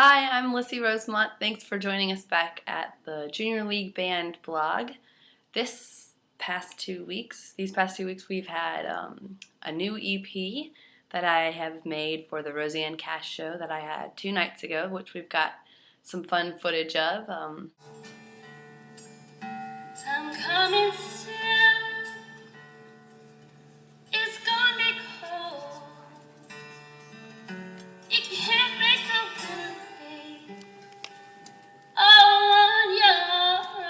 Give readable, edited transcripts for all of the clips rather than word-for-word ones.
Hi, I'm Lissy Rosemont. Thanks for joining us back at the Junior League Band blog. These past 2 weeks, we've had a new EP that I have made for the Roseanne Cash show that I had 2 nights ago, which we've got some fun footage of. I'm coming soon. It's gonna be cold. You can't make a way on your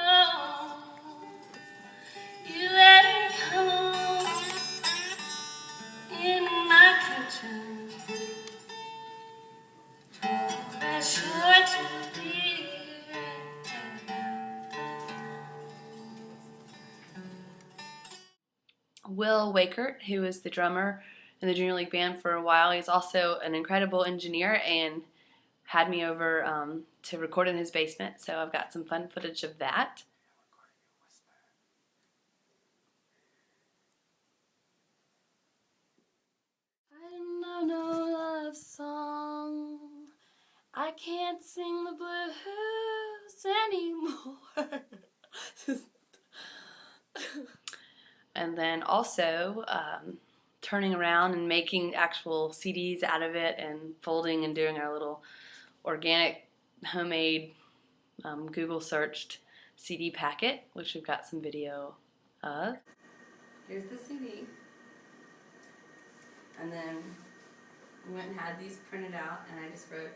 own. You better come in my kitchen. We're sure to be Will Wakert, who is the drummer in the Junior League Band for a while, he's also an incredible engineer and had me over to record in his basement, so I've got some fun footage of that. I know no love song. I can't sing the blues anymore. And then also turning around and making actual CDs out of it and folding and doing our little organic, homemade, Google searched CD packet, which we've got some video of. Here's the CD. And then we went and had these printed out, and I just wrote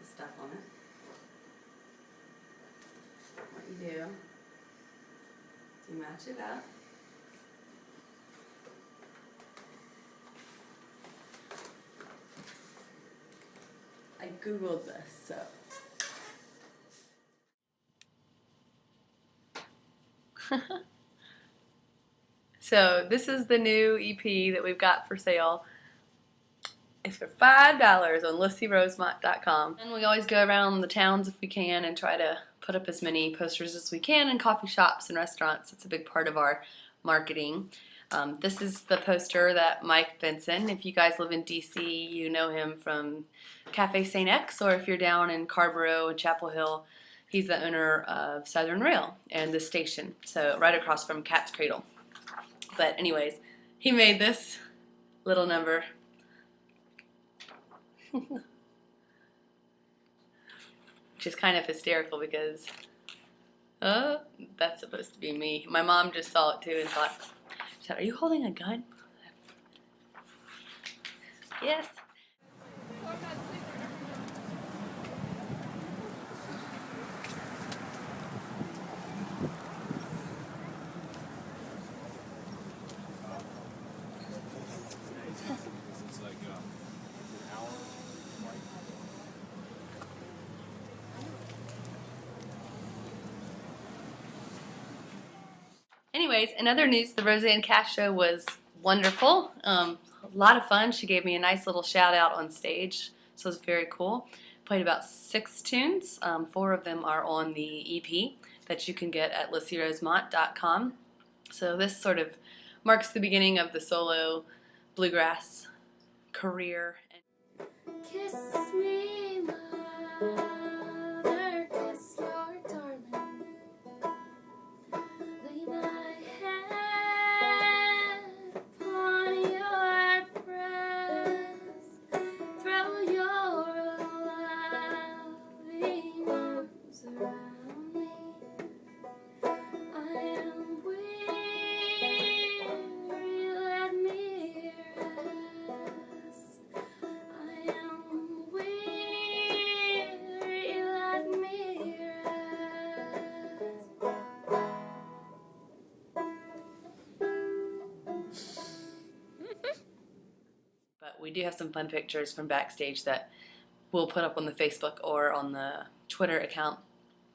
the stuff on it. What you do is you match it up. I Googled this, so. So this is the new EP that we've got for sale. It's for $5 on LissyRosemont.com. And we always go around the towns if we can and try to put up as many posters as we can in coffee shops and restaurants. It's a big part of our marketing. This is the poster that Mike Benson, if you guys live in DC, you know him from Cafe St. X, or if you're down in Carborough and Chapel Hill, he's the owner of Southern Rail and the station, so right across from Cat's Cradle. But anyways, he made this little number. Which is kind of hysterical because, oh, that's supposed to be me. My mom just saw it too and thought, she said, "Are you holding a gun?" Yes. Anyways, in other news, the Roseanne Cash show was wonderful. A lot of fun. She gave me a nice little shout out on stage, so it was very cool. Played about 6 tunes. 4 of them are on the EP that you can get at LissyRosemont.com. So this sort of marks the beginning of the solo bluegrass career. kiss me, mother, kiss your darling. Lay my head upon your breast. Throw your loving arms around me. I am weary, let me rest. I am weary, let me rest. But we do have some fun pictures from backstage that we'll put up on the Facebook or on the Twitter account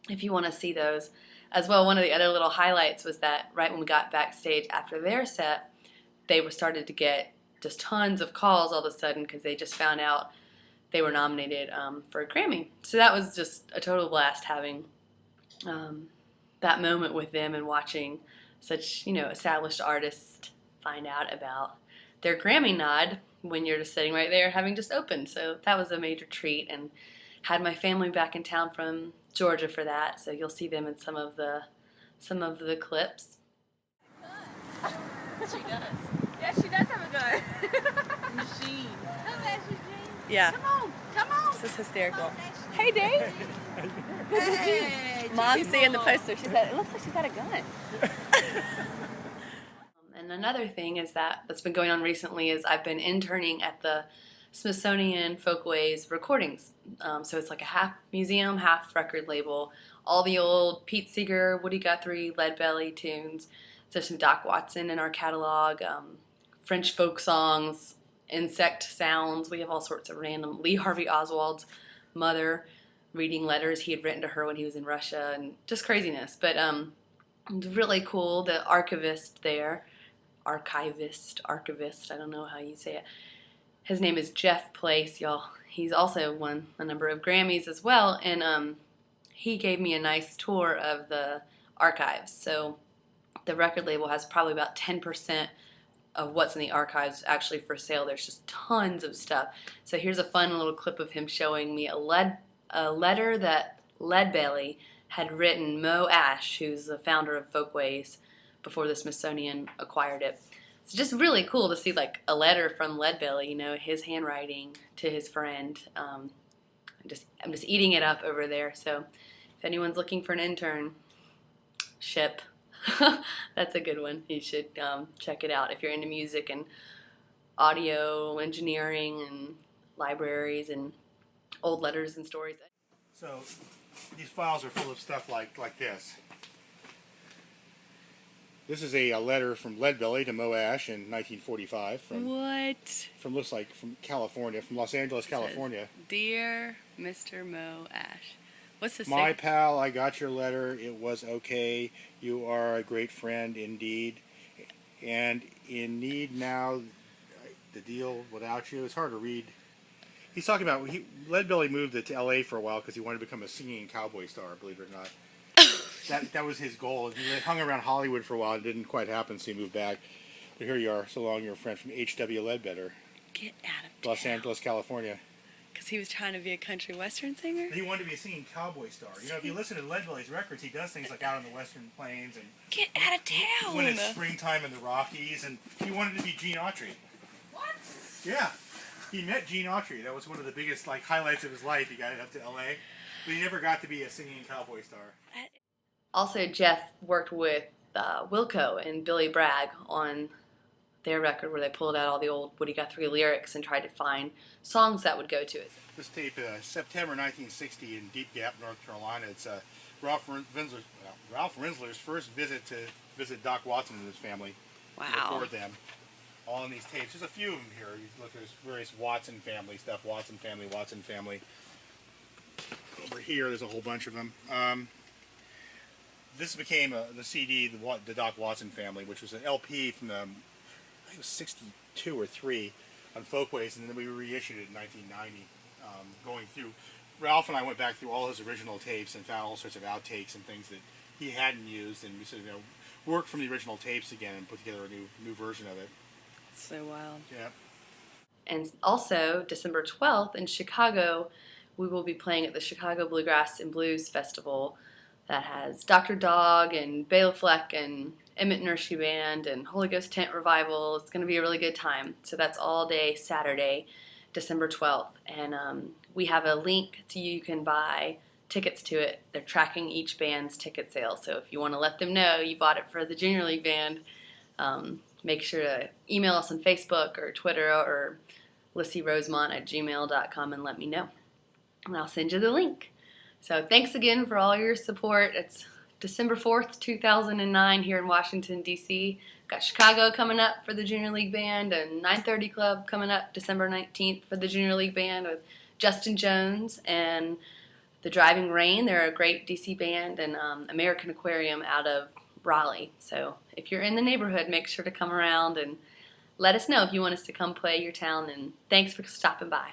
if you want to see those. As well, one of the other little highlights was that right when we got backstage after their set, they started to get just tons of calls all of a sudden because they just found out they were nominated for a Grammy. So that was just a total blast having that moment with them and watching such, established artists find out about their Grammy nod when you're just sitting right there having just opened. So that was a major treat, and had my family back in town from Georgia for that. So you'll see them in some of the clips. She does. Yeah, she does have a gun. Machine. Come Ashlee-Jean. Yeah. Come on. This is hysterical. Come on, Hey, Dave. Hey, Mom's seeing the poster. She said, it looks like she's got a gun. And another thing is that's been going on recently is I've been interning at the Smithsonian Folkways recordings. So it's like a half museum, half record label. All the old Pete Seeger, Woody Guthrie, Leadbelly tunes. There's some Doc Watson in our catalog, French folk songs, insect sounds. We have all sorts of random. Lee Harvey Oswald's mother reading letters he had written to her when he was in Russia, and just craziness. But it's really cool. The archivist, I don't know how you say it. His name is Jeff Place, y'all. He's also won a number of Grammys as well, and he gave me a nice tour of the archives. So the record label has probably about 10% of what's in the archives actually for sale. There's just tons of stuff. So here's a fun little clip of him showing me a letter that Leadbelly had written Mo Ash, who's the founder of Folkways, before the Smithsonian acquired it. It's just really cool to see like a letter from Leadbelly, you know, his handwriting to his friend. I'm just eating it up over there. So if anyone's looking for an internship, that's a good one. You should check it out if you're into music and audio engineering and libraries and old letters and stories. So these files are full of stuff like this. This is a letter from Leadbelly to Mo Ash in 1945 from looks like from California, from Los Angeles, California. Dear Mr. Mo Ash, what's the My pal, I got your letter. It was okay. You are a great friend indeed, and in need now. The deal without you. It's hard to read. He's talking about Leadbelly moved to L.A. for a while because he wanted to become a singing cowboy star. Believe it or not. That was his goal. He hung around Hollywood for a while. It didn't quite happen, so he moved back. But here you are. So long, your friend from H.W. Ledbetter. Get out of Los Angeles, California. Because he was trying to be a country western singer? He wanted to be a singing cowboy star. You know, if you listen to Leadbelly's records, he does things like out on the western plains. And get out of town! When it's springtime in the Rockies, and he wanted to be Gene Autry. What? Yeah. He met Gene Autry. That was one of the biggest highlights of his life. He got up to L.A., but he never got to be a singing cowboy star. Also, Jeff worked with Wilco and Billy Bragg on their record where they pulled out all the old Woody Guthrie lyrics and tried to find songs that would go to it. This tape, September 1960 in Deep Gap, North Carolina. It's Ralph Rinsler's first visit to visit Doc Watson and his family. Wow. Record them. All in these tapes. There's a few of them here. You look, there's various Watson family stuff. Watson family. Over here, there's a whole bunch of them. This became the CD, the Doc Watson family, which was an LP from I think it was 62 or 3 on Folkways, and then we reissued it in 1990. Going through, Ralph and I went back through all his original tapes and found all sorts of outtakes and things that he hadn't used, and we sort of worked from the original tapes again and put together a new version of it. That's so wild. Yeah. And also, December 12th in Chicago, we will be playing at the Chicago Bluegrass and Blues Festival that has Dr. Dog and Bela Fleck and Emmett Nursery Band and Holy Ghost Tent Revival. It's going to be a really good time. So that's all day Saturday, December 12th. And we have a link to you can buy tickets to it. They're tracking each band's ticket sale. So if you want to let them know you bought it for the Junior League Band, make sure to email us on Facebook or Twitter or LissyRosemont@gmail.com and let me know. And I'll send you the link. So thanks again for all your support. It's December 4th, 2009 here in Washington, D.C. Got Chicago coming up for the Junior League Band and 930 Club coming up December 19th for the Junior League Band with Justin Jones and The Driving Rain. They're a great D.C. band, and American Aquarium out of Raleigh. So if you're in the neighborhood, make sure to come around and let us know if you want us to come play your town. And thanks for stopping by.